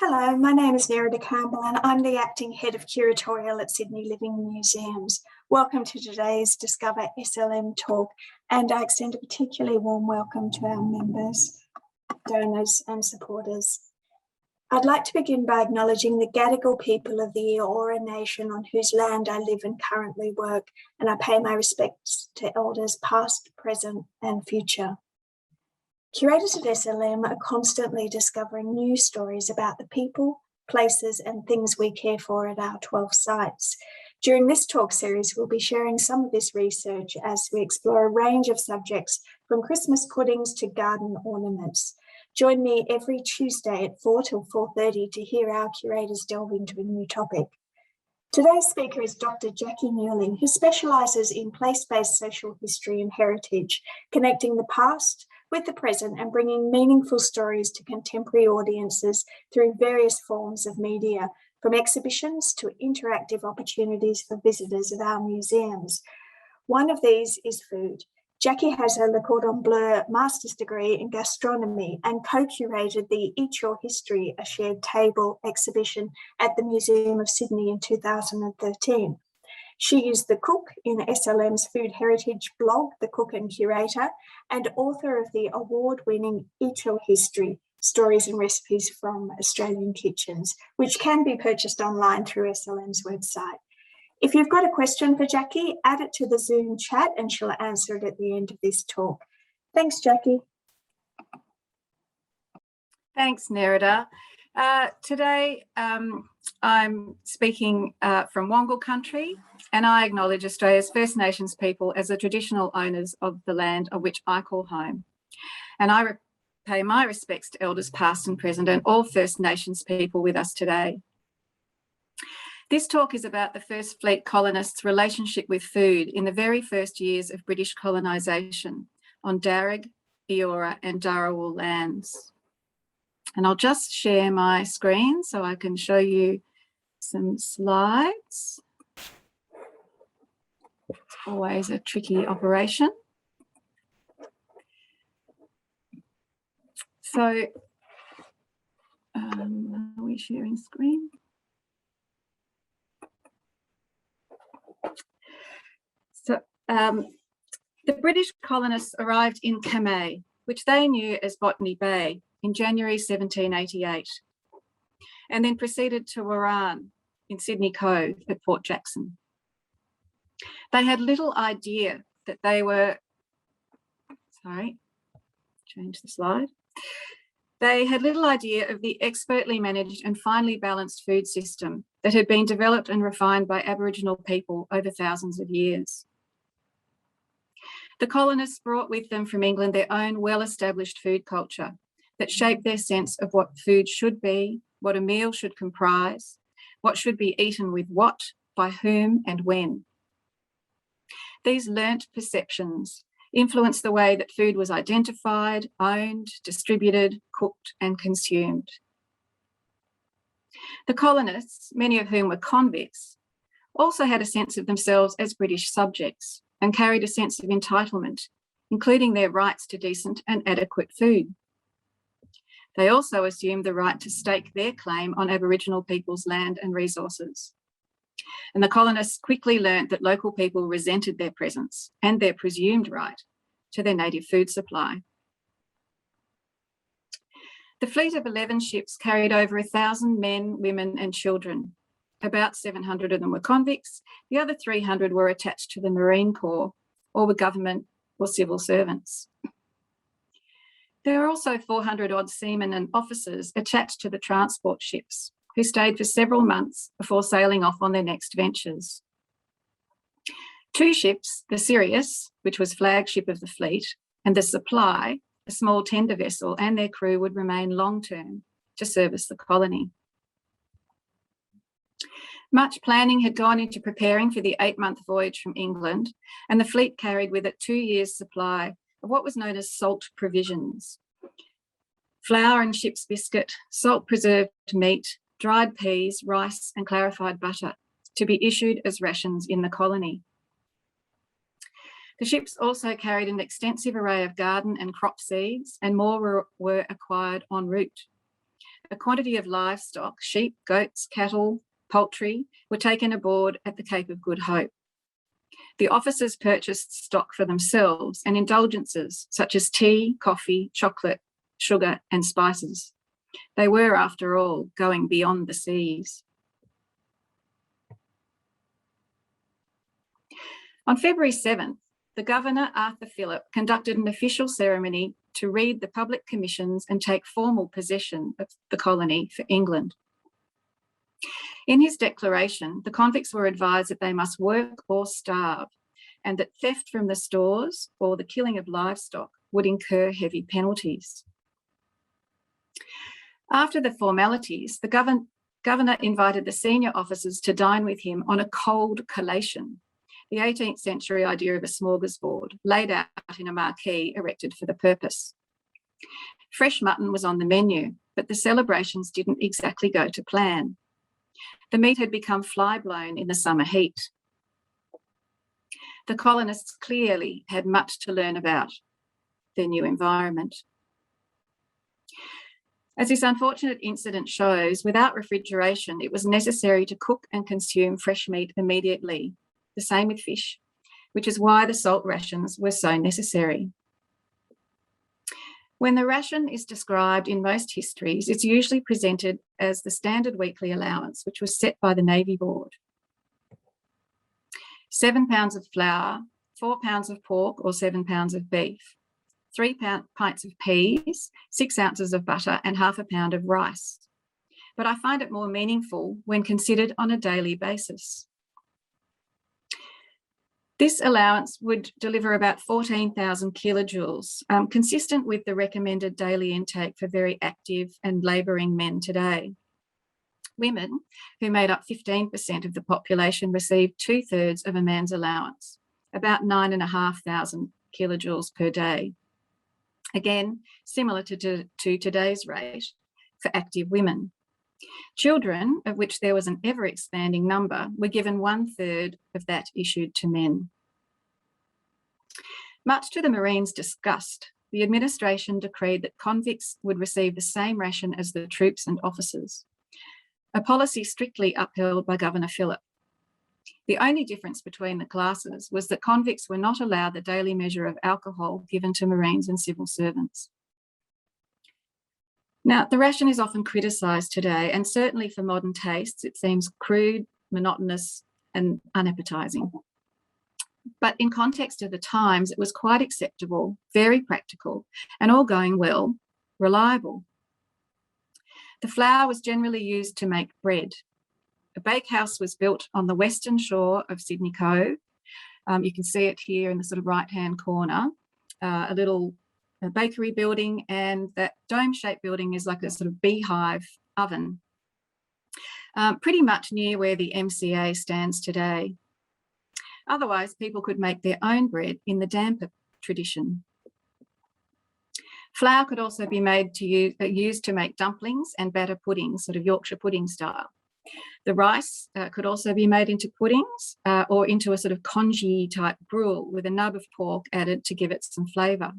Hello, my name is Nerida Campbell and I'm the Acting Head of Curatorial at Sydney Living Museums. Welcome to today's Discover SLM Talk, and I extend a particularly warm welcome to our members, donors and supporters. I'd like to begin by acknowledging the Gadigal people of the Eora Nation on whose land I live and currently work, and I pay my respects to elders past, present and future. Curators at SLM are constantly discovering new stories about the people, places and things we care for at our 12 sites. During this talk series, we'll be sharing some of this research as we explore a range of subjects from Christmas puddings to garden ornaments. Join me every Tuesday at 4 till 4:30 to hear our curators delve into a new topic. Today's speaker is Dr Jacqui Newling, who specialises in place-based social history and heritage, connecting the past with the present and bringing meaningful stories to contemporary audiences through various forms of media, from exhibitions to interactive opportunities for visitors of our museums. One of these is food. Jackie has a Le Cordon Bleu master's degree in gastronomy and co-curated the Eat Your History, a shared table exhibition at the Museum of Sydney in 2013. She is the cook in SLM's Food Heritage blog, The Cook and Curator, and author of the award-winning Eat Your History, Stories and Recipes from Australian Kitchens, which can be purchased online through SLM's website. If you've got a question for Jackie, add it to the Zoom chat and she'll answer it at the end of this talk. Thanks, Jackie. Thanks, Nerida. Today, I'm speaking from Wongal country, and I acknowledge Australia's First Nations people as the traditional owners of the land of which I call home. And I pay my respects to elders past and present and all First Nations people with us today. This talk is about the First Fleet colonists' relationship with food in the very first years of British colonisation on Darug, Eora and Dharawal lands. And I'll just share my screen so I can show you some slides. It's always a tricky operation. So, are we sharing screen? So, the British colonists arrived in Kamay, which they knew as Botany Bay, in January 1788, and then proceeded to Warran in Sydney Cove at Port Jackson. They had little idea that they were, change the slide. They had little idea of the expertly managed and finely balanced food system that had been developed and refined by Aboriginal people over thousands of years. The colonists brought with them from England their own well-established food culture that shaped their sense of what food should be, what a meal should comprise, what should be eaten with what, by whom and when. These learnt perceptions influenced the way that food was identified, owned, distributed, cooked and consumed. The colonists, many of whom were convicts, also had a sense of themselves as British subjects and carried a sense of entitlement, including their rights to decent and adequate food. They also assumed the right to stake their claim on Aboriginal people's land and resources. And the colonists quickly learnt that local people resented their presence and their presumed right to their native food supply. The fleet of 11 ships carried over 1,000 men, women and children. About 700 of them were convicts. The other 300 were attached to the Marine Corps or were government or civil servants. There were also 400 odd seamen and officers attached to the transport ships who stayed for several months before sailing off on their next ventures. 2 ships, the Sirius, which was flagship of the fleet, and the Supply, a small tender vessel, and their crew would remain long-term to service the colony. Much planning had gone into preparing for the 8-month voyage from England, and the fleet carried with it 2 years' supply of what was known as salt provisions: flour and ship's biscuit, salt preserved meat, dried peas, rice and clarified butter to be issued as rations in the colony. The ships also carried an extensive array of garden and crop seeds, and more were acquired en route. a quantity of livestock, sheep, goats, cattle, poultry, were taken aboard at the Cape of Good Hope. The officers purchased stock for themselves and indulgences such as tea, coffee, chocolate, sugar and spices. They were, after all, going beyond the seas. On February 7th, the Governor, Arthur Phillip, conducted an official ceremony to read the public commissions and take formal possession of the colony for England. In his declaration, the convicts were advised that they must work or starve, and that theft from the stores or the killing of livestock would incur heavy penalties. After the formalities, the Governor invited the senior officers to dine with him on a cold collation, the 18th century idea of a smorgasbord, laid out in a marquee erected for the purpose. Fresh mutton was on the menu, but the celebrations didn't exactly go to plan. The meat had become fly-blown in the summer heat. The colonists clearly had much to learn about their new environment. As this unfortunate incident shows, without refrigeration, it was necessary to cook and consume fresh meat immediately. The same with fish, which is why the salt rations were so necessary. When the ration is described in most histories, it's usually presented as the standard weekly allowance, which was set by the Navy Board. 7 pounds of flour, 4 pounds of pork or 7 pounds of beef, 3 pints of peas, 6 ounces of butter and half a pound of rice. But I find it more meaningful when considered on a daily basis. This allowance would deliver about 14,000 kilojoules, consistent with the recommended daily intake for very active and labouring men today. Women, who made up 15% of the population, received 2/3 of a man's allowance, about 9,500 kilojoules per day. Again, similar to today's rate for active women. Children, of which there was an ever-expanding number, were given 1/3 of that issued to men. Much to the Marines' disgust, the administration decreed that convicts would receive the same ration as the troops and officers, a policy strictly upheld by Governor Phillip. The only difference between the classes was that convicts were not allowed the daily measure of alcohol given to Marines and civil servants. Now, the ration is often criticised today, and certainly for modern tastes, it seems crude, monotonous, and unappetising. But in context of the times, it was quite acceptable, very practical, and all going well, reliable. The flour was generally used to make bread. A bakehouse was built on the western shore of Sydney Cove. You can see it here in the sort of right-hand corner, a little bakery building, and that dome-shaped building is like a sort of beehive oven, pretty much near where the MCA stands today. Otherwise, people could make their own bread in the damper tradition. Flour could also be made used to make dumplings and batter puddings, sort of Yorkshire pudding style. The rice could also be made into puddings or into a sort of congee type gruel with a nub of pork added to give it some flavour.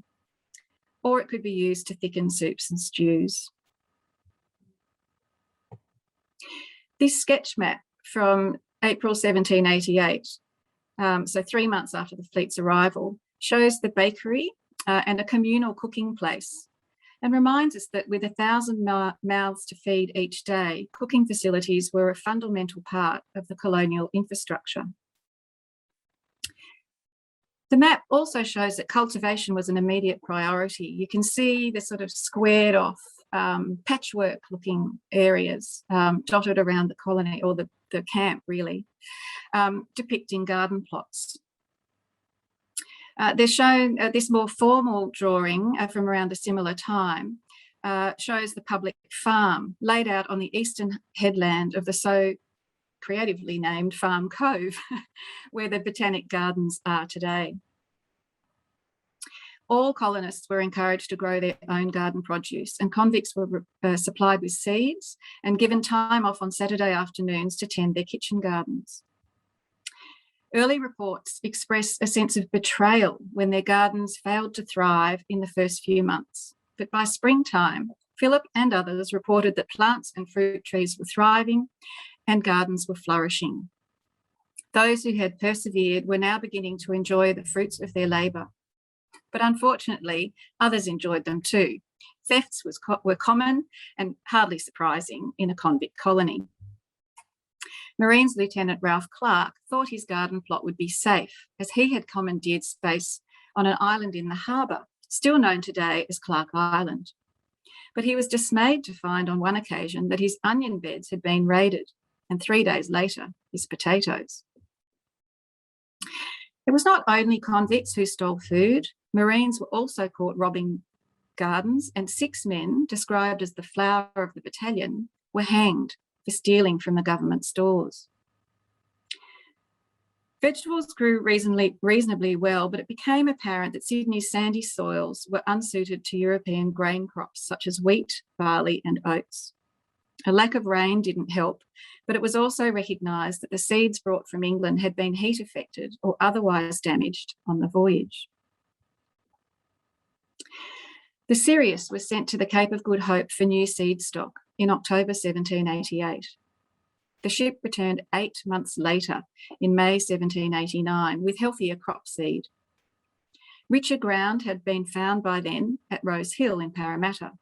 Or it could be used to thicken soups and stews. This sketch map from April 1788, so 3 months after the fleet's arrival, shows the bakery and a communal cooking place, and reminds us that with 1,000 mouths to feed each day, cooking facilities were a fundamental part of the colonial infrastructure. The map also shows that cultivation was an immediate priority. You can see the sort of squared off patchwork looking areas dotted around the colony, or the camp really, depicting garden plots. They're shown, this more formal drawing from around a similar time shows the public farm laid out on the eastern headland of the so creatively named Farm Cove, where the botanic gardens are today. All colonists were encouraged to grow their own garden produce, and convicts were supplied with seeds and given time off on Saturday afternoons to tend their kitchen gardens. Early reports express a sense of betrayal when their gardens failed to thrive in the first few months. But by springtime, Philip and others reported that plants and fruit trees were thriving and gardens were flourishing. Those who had persevered were now beginning to enjoy the fruits of their labour. But unfortunately, others enjoyed them too. Thefts were common and hardly surprising in a convict colony. Marines Lieutenant Ralph Clark thought his garden plot would be safe, as he had commandeered space on an island in the harbour, still known today as Clark Island. But he was dismayed to find on one occasion that his onion beds had been raided, and 3 days later, his potatoes. It was not only convicts who stole food. Marines were also caught robbing gardens, and 6 men, described as the flower of the battalion, were hanged for stealing from the government stores. Vegetables grew reasonably well, but it became apparent that Sydney's sandy soils were unsuited to European grain crops such as wheat, barley and oats. A lack of rain didn't help, but it was also recognised that the seeds brought from England had been heat affected or otherwise damaged on the voyage. The Sirius was sent to the Cape of Good Hope for new seed stock in October 1788. The ship returned 8 months later in May 1789 with healthier crop seed. Richer ground had been found by then at Rose Hill in Parramatta,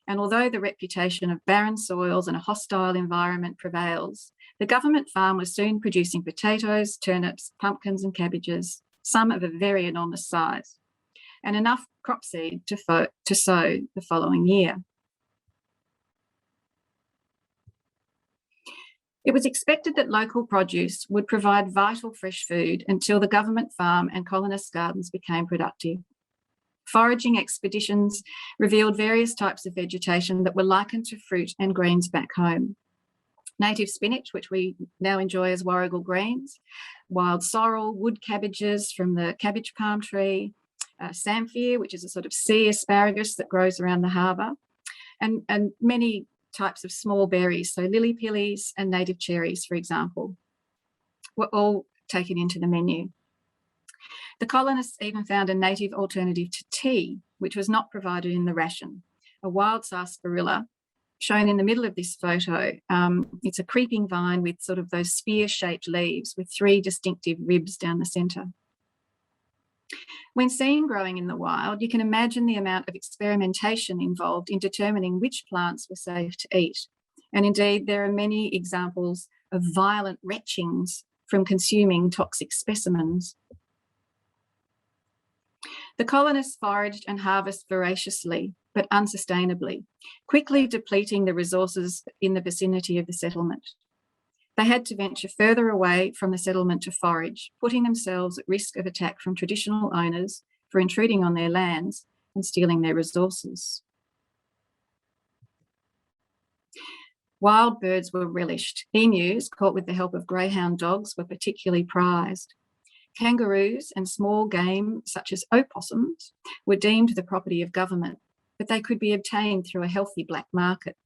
and although the reputation of barren soils and a hostile environment prevails, the government farm was soon producing potatoes, turnips, pumpkins and cabbages, some of a very enormous size, and enough crop seed to sow the following year. It was expected that local produce would provide vital fresh food until the government farm and colonist gardens became productive. Foraging expeditions revealed various types of vegetation that were likened to fruit and greens back home. Native spinach, which we now enjoy as warrigal greens, wild sorrel, wood cabbages from the cabbage palm tree, samphire, which is a sort of sea asparagus that grows around the harbour, and many types of small berries, so lily pillies and native cherries, for example, were all taken into the menu. The colonists even found a native alternative to tea, which was not provided in the ration, a wild sarsaparilla, shown in the middle of this photo. It's a creeping vine with sort of those spear-shaped leaves with 3 distinctive ribs down the centre. When seen growing in the wild, you can imagine the amount of experimentation involved in determining which plants were safe to eat. And indeed, there are many examples of violent retchings from consuming toxic specimens. The colonists foraged and harvested voraciously, but unsustainably, quickly depleting the resources in the vicinity of the settlement. They had to venture further away from the settlement to forage, putting themselves at risk of attack from traditional owners for intruding on their lands and stealing their resources. Wild birds were relished. Emus, caught with the help of greyhound dogs, were particularly prized. Kangaroos and small game, such as opossums, were deemed the property of government, but they could be obtained through a healthy black market.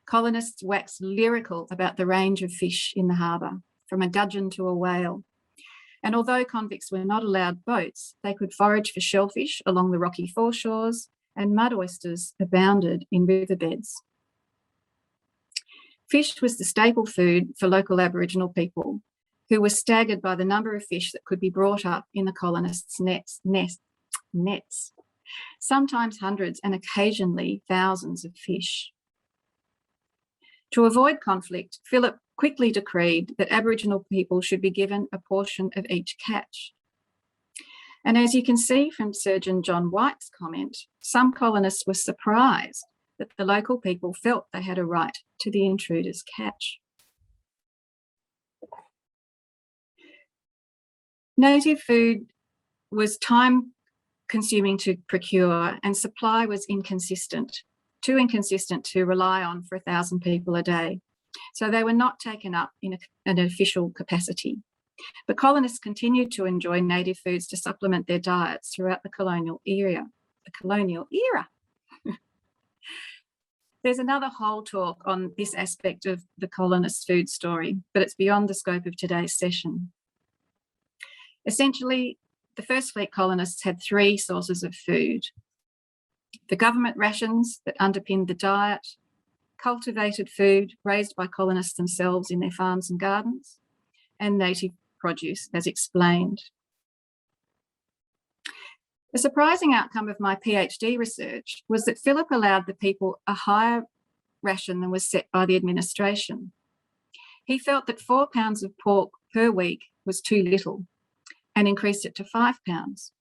Colonists waxed lyrical about the range of fish in the harbour, from a gudgeon to a whale. And although convicts were not allowed boats, they could forage for shellfish along the rocky foreshores, and mud oysters abounded in riverbeds. Fish was the staple food for local Aboriginal people, who were staggered by the number of fish that could be brought up in the colonists' nets, sometimes hundreds and occasionally thousands of fish. To avoid conflict, Philip quickly decreed that Aboriginal people should be given a portion of each catch. And as you can see from Surgeon John White's comment, some colonists were surprised that the local people felt they had a right to the intruder's catch. Native food was time-consuming to procure, and supply was inconsistent, too inconsistent to rely on for 1,000 people a day. So they were not taken up in an official capacity. But colonists continued to enjoy native foods to supplement their diets throughout the colonial era. There's another whole talk on this aspect of the colonist food story, but it's beyond the scope of today's session. Essentially, the First Fleet colonists had 3 sources of food: the government rations that underpinned the diet, cultivated food raised by colonists themselves in their farms and gardens, and native produce, as explained. A surprising outcome of my PhD research was that Philip allowed the people a higher ration than was set by the administration. He felt that 4 pounds of pork per week was too little and increased it to 5 pounds.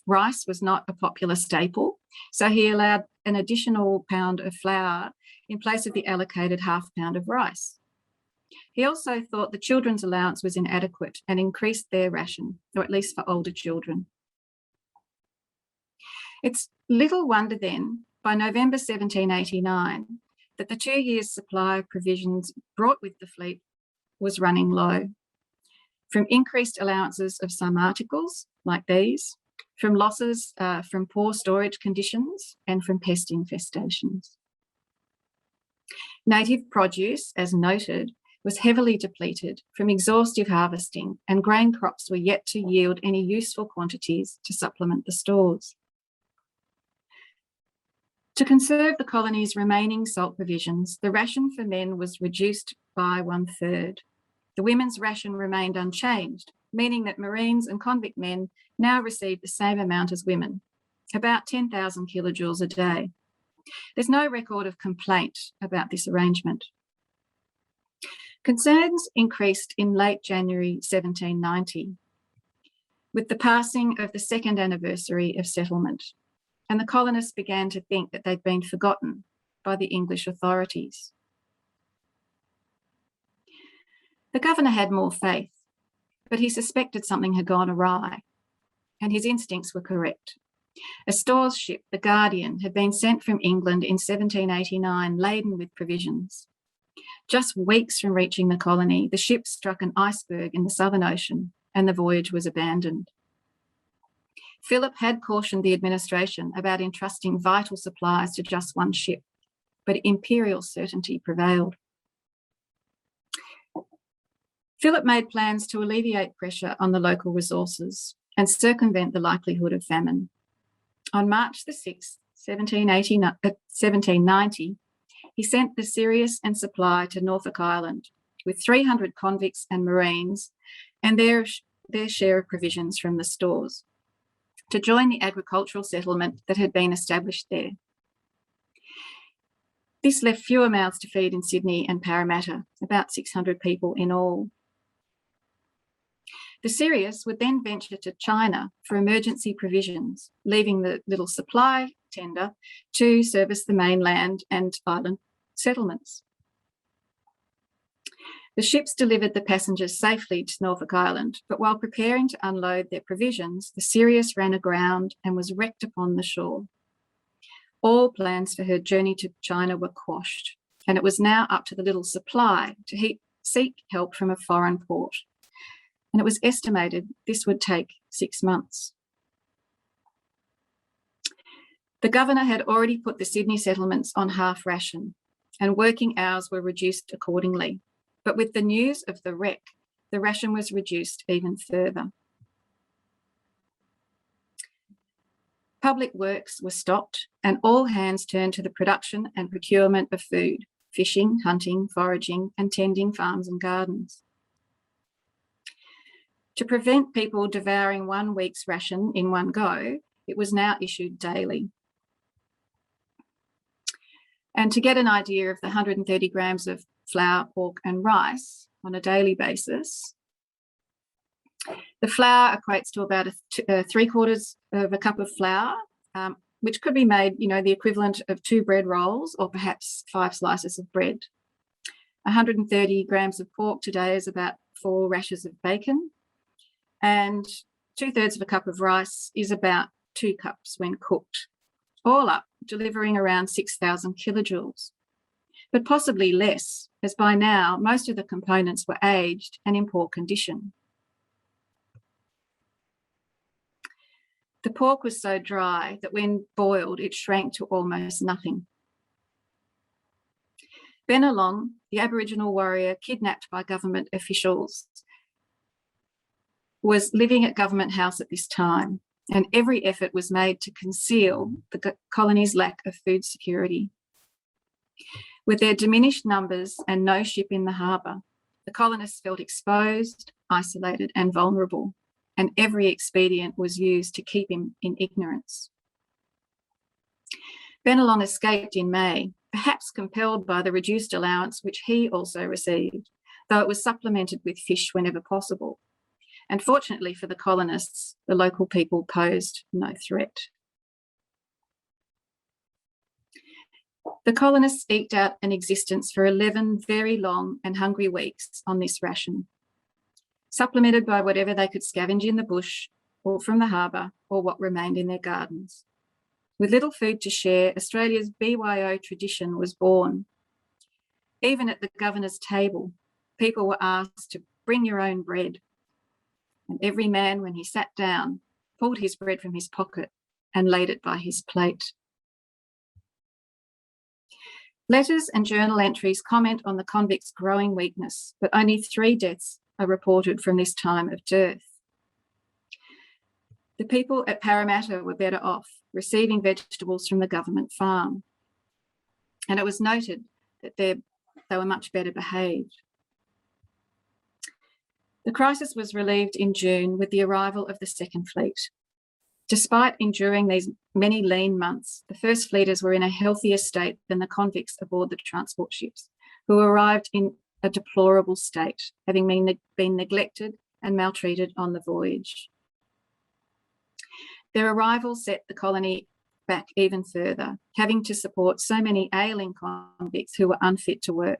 Rice was not a popular staple, so he allowed an additional pound of flour in place of the allocated ½ pound of rice. He also thought the children's allowance was inadequate and increased their ration, or at least for older children. It's little wonder then, by November 1789, that the 2 years' supply of provisions brought with the fleet was running low, from increased allowances of some articles, like these, from losses from poor storage conditions, and from pest infestations. Native produce, as noted, was heavily depleted from exhaustive harvesting, and grain crops were yet to yield any useful quantities to supplement the stores. To conserve the colony's remaining salt provisions, the ration for men was reduced by 1/3. The women's ration remained unchanged, meaning that Marines and convict men now received the same amount as women, about 10,000 kilojoules a day. There's no record of complaint about this arrangement. Concerns increased in late January 1790 with the passing of the 2nd anniversary of settlement, and the colonists began to think that they'd been forgotten by the English authorities. The governor had more faith, but he suspected something had gone awry, and his instincts were correct. A stores ship, the Guardian, had been sent from England in 1789 laden with provisions. Just weeks from reaching the colony, the ship struck an iceberg in the Southern Ocean and the voyage was abandoned. Philip had cautioned the administration about entrusting vital supplies to just one ship, but imperial certainty prevailed. Philip made plans to alleviate pressure on the local resources and circumvent the likelihood of famine. On March the 6th, 1790, he sent the Sirius and Supply to Norfolk Island with 300 convicts and Marines and their share of provisions from the stores to join the agricultural settlement that had been established there. This left fewer mouths to feed in Sydney and Parramatta, about 600 people in all. The Sirius would then venture to China for emergency provisions, leaving the little supply tender to service the mainland and island settlements. The ships delivered the passengers safely to Norfolk Island, but while preparing to unload their provisions, the Sirius ran aground and was wrecked upon the shore. All plans for her journey to China were quashed, and it was now up to the little supply to seek help from a foreign port. And it was estimated this would take 6 months. The governor had already put the Sydney settlements on half ration, and working hours were reduced accordingly. But with the news of the wreck, the ration was reduced even further. Public works were stopped, and all hands turned to the production and procurement of food, fishing, hunting, foraging, and tending farms and gardens. To prevent people devouring 1 week's ration in one go, it was now issued daily. And to get an idea of the 130 grams of flour, pork and rice on a daily basis, the flour equates to about 3/4 of a cup of flour, which could be made, the equivalent of 2 bread rolls or perhaps 5 slices of bread. 130 grams of pork today is about 4 rashers of bacon, and 2/3 of a cup of rice is about 2 cups when cooked, all up delivering around 6,000 kilojoules, but possibly less, as by now most of the components were aged and in poor condition. The pork was so dry that when boiled, it shrank to almost nothing. Bennelong, the Aboriginal warrior kidnapped by government officials, was living at Government House at this time, and every effort was made to conceal the colony's lack of food security. With their diminished numbers and no ship in the harbour, the colonists felt exposed, isolated and vulnerable, and every expedient was used to keep him in ignorance. Bennelong escaped in May, perhaps compelled by the reduced allowance which he also received, though it was supplemented with fish whenever possible. And fortunately for the colonists, the local people posed no threat. The colonists eked out an existence for 11 very long and hungry weeks on this ration, supplemented by whatever they could scavenge in the bush or from the harbour or what remained in their gardens. With little food to share, Australia's BYO tradition was born. Even at the governor's table, people were asked to bring your own bread. And every man, when he sat down, pulled his bread from his pocket and laid it by his plate. Letters and journal entries comment on the convicts' growing weakness, but only 3 deaths are reported from this time of dearth. The people at Parramatta were better off, receiving vegetables from the government farm. And it was noted that they were much better behaved. The crisis was relieved in June with the arrival of the Second Fleet. Despite enduring these many lean months, the first fleeters were in a healthier state than the convicts aboard the transport ships, who arrived in a deplorable state, having been neglected and maltreated on the voyage. Their arrival set the colony back even further, having to support so many ailing convicts who were unfit to work.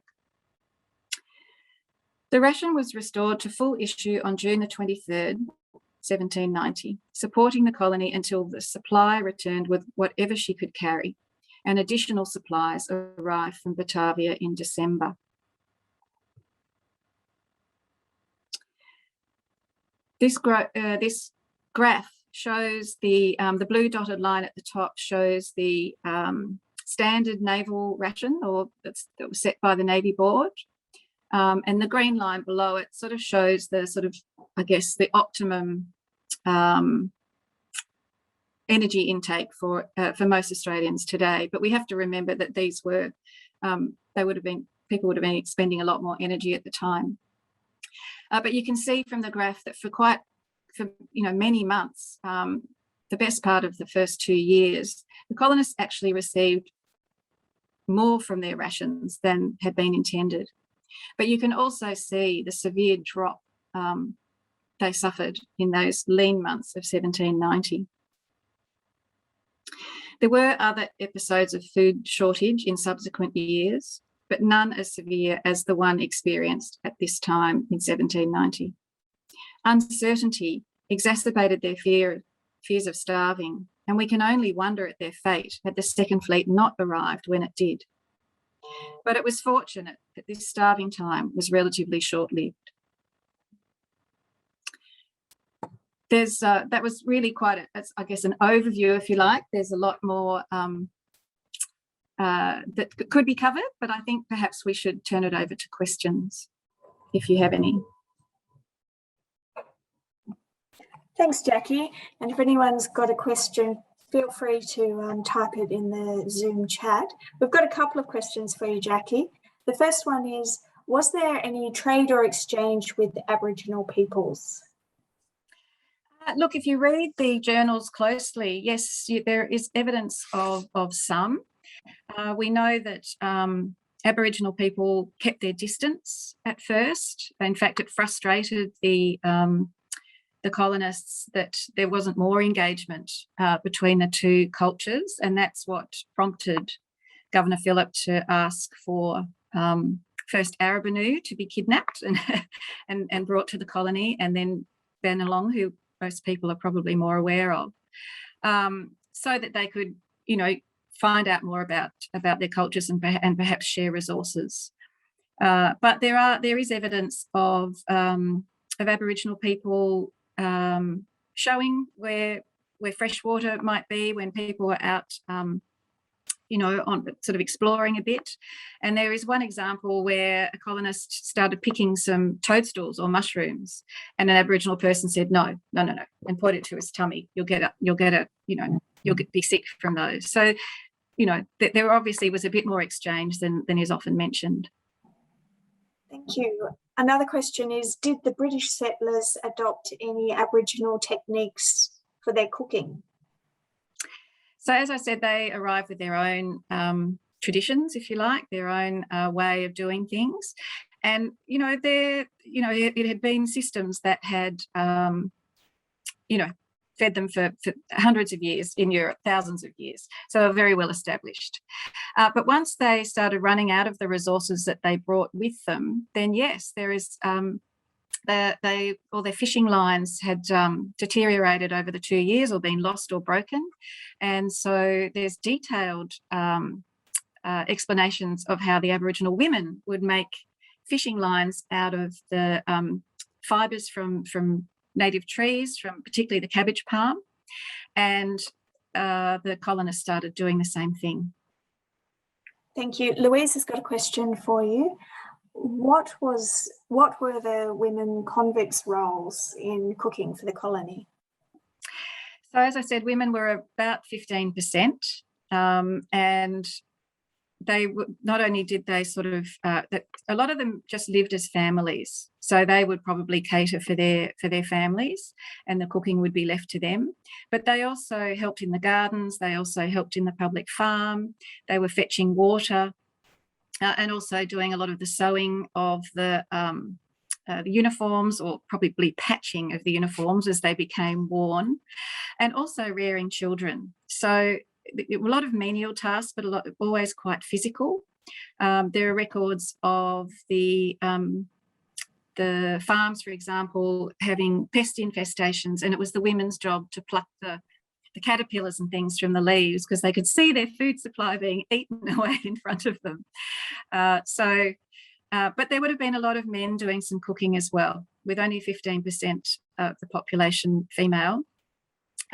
The ration was restored to full issue on June the 23rd, 1790, supporting the colony until the supply returned with whatever she could carry, and additional supplies arrived from Batavia in December. This graph shows the blue dotted line at the top shows the standard naval ration, or that was set by the Navy Board. And the green line below it sort of shows the I guess, the optimum energy intake for most Australians today. But we have to remember that these were, people would have been expending a lot more energy at the time. But you can see from the graph that for many months, the best part of the first 2 years, the colonists actually received more from their rations than had been intended. But you can also see the severe drop they suffered in those lean months of 1790. There were other episodes of food shortage in subsequent years, but none as severe as the one experienced at this time in 1790. Uncertainty exacerbated their fears of starving, and we can only wonder at their fate had the Second Fleet not arrived when it did. But it was fortunate that this starving time was relatively short-lived. That was really quite, I guess, an overview, if you like. There's a lot more that could be covered, but I think perhaps we should turn it over to questions, if you have any. Thanks, Jackie. And if anyone's got a question, feel free to type it in the Zoom chat. We've got a couple of questions for you, Jackie. The first one is, was there any trade or exchange with Aboriginal peoples? Look, if you read the journals closely, yes, there is evidence of some. We know that Aboriginal people kept their distance at first. In fact, it frustrated the colonists that there wasn't more engagement between the two cultures, and that's what prompted Governor Phillip to ask for first Arabinu to be kidnapped and brought to the colony, and then Bennelong, who most people are probably more aware of, so that they could, find out more about their cultures and perhaps share resources. But there is evidence of Aboriginal people showing where fresh water might be when people were out, on sort of exploring a bit. And there is one example where a colonist started picking some toadstools or mushrooms, and an Aboriginal person said, no, and pointed to his tummy. You'll be sick from those. So, there obviously was a bit more exchange than is often mentioned. Thank you. Another question is, did the British settlers adopt any Aboriginal techniques for their cooking? So, as I said, they arrived with their own traditions, if you like, their own way of doing things. And, it had been systems that had, fed them for hundreds of years in Europe, thousands of years. So very well established. But once they started running out of the resources that they brought with them, then yes, there is all their fishing lines had deteriorated over the 2 years or been lost or broken. And so there's detailed explanations of how the Aboriginal women would make fishing lines out of the fibres from native trees, from particularly the cabbage palm. And the colonists started doing the same thing. Thank you. Louise has got a question for you. What were the women convicts' roles in cooking for the colony? So, as I said, women were about 15%, and they not only did they sort of a lot of them just lived as families, so they would probably cater for their families, and the cooking would be left to them. But they also helped in the gardens. They also helped in the public farm. They were fetching water. And also doing a lot of the sewing of the uniforms, or probably patching of the uniforms as they became worn, and also rearing children. So a lot of menial tasks, but always quite physical. There are records of the farms, for example, having pest infestations, and it was the women's job to pluck the caterpillars and things from the leaves, because they could see their food supply being eaten away in front of them. But there would have been a lot of men doing some cooking as well, with only 15% of the population female.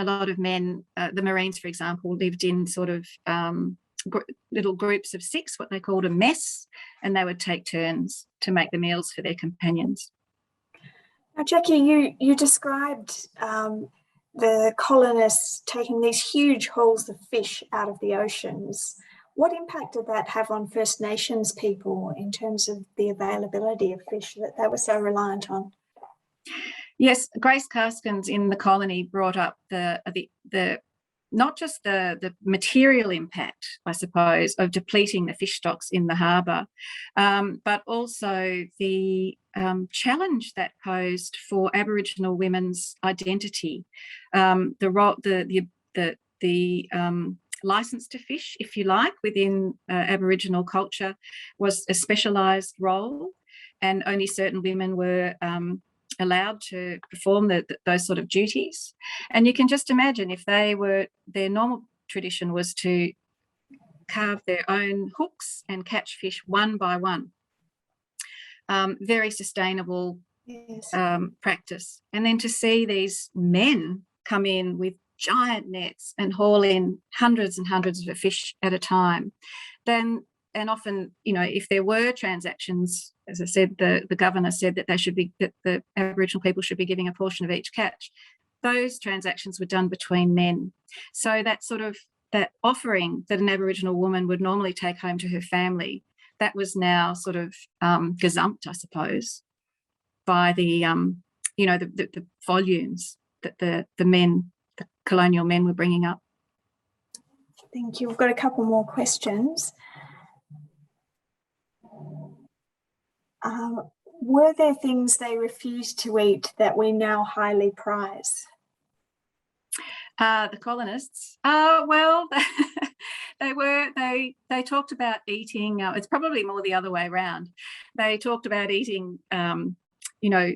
A lot of men, the Marines, for example, lived in sort of little groups of 6, what they called a mess, and they would take turns to make the meals for their companions. Now, Jackie, you described the colonists taking these huge hauls of fish out of the oceans. What impact did that have on First Nations people in terms of the availability of fish that they were so reliant on? Yes, Grace Karskens in the colony brought up the not just the material impact, I suppose, of depleting the fish stocks in the harbour, but also the challenge that posed for Aboriginal women's identity. The licence to fish, if you like, within Aboriginal culture was a specialised role, and only certain women were allowed to perform those sort of duties. And you can just imagine if their normal tradition was to carve their own hooks and catch fish one by one. Very sustainable practice. And then to see these men come in with giant nets and haul in hundreds and hundreds of fish at a time, and often, if there were transactions, as I said, the governor said that that the Aboriginal people should be giving a portion of each catch. Those transactions were done between men. So that offering that an Aboriginal woman would normally take home to her family, that was now sort of gazumped, I suppose, by the volumes that the colonial men were bringing up. Thank you. We've got a couple more questions. Were there things they refused to eat that we now highly prize? The colonists, well, they talked about eating. It's probably more the other way around. They talked about eating,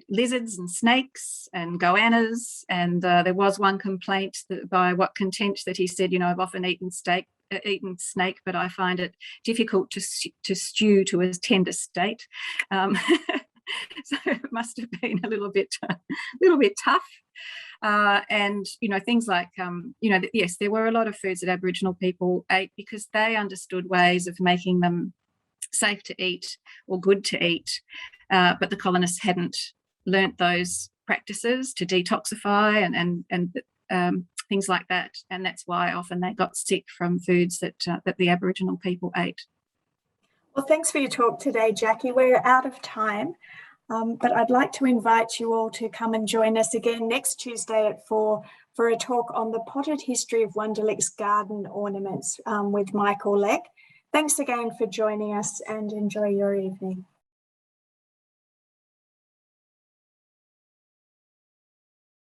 lizards and snakes and goannas. And there was one complaint by Wat Content that he said, I've often eaten snake, but I find it difficult to stew to a tender state. So it must have been a little bit tough. And, things like, yes, there were a lot of foods that Aboriginal people ate because they understood ways of making them safe to eat or good to eat. But the colonists hadn't learnt those practices to detoxify and things like that. And that's why often they got sick from foods that the Aboriginal people ate. Well, thanks for your talk today, Jackie. We're out of time, but I'd like to invite you all to come and join us again next Tuesday at 4 for a talk on the potted history of Wonderlick's garden ornaments with Michael Leck. Thanks again for joining us and enjoy your evening.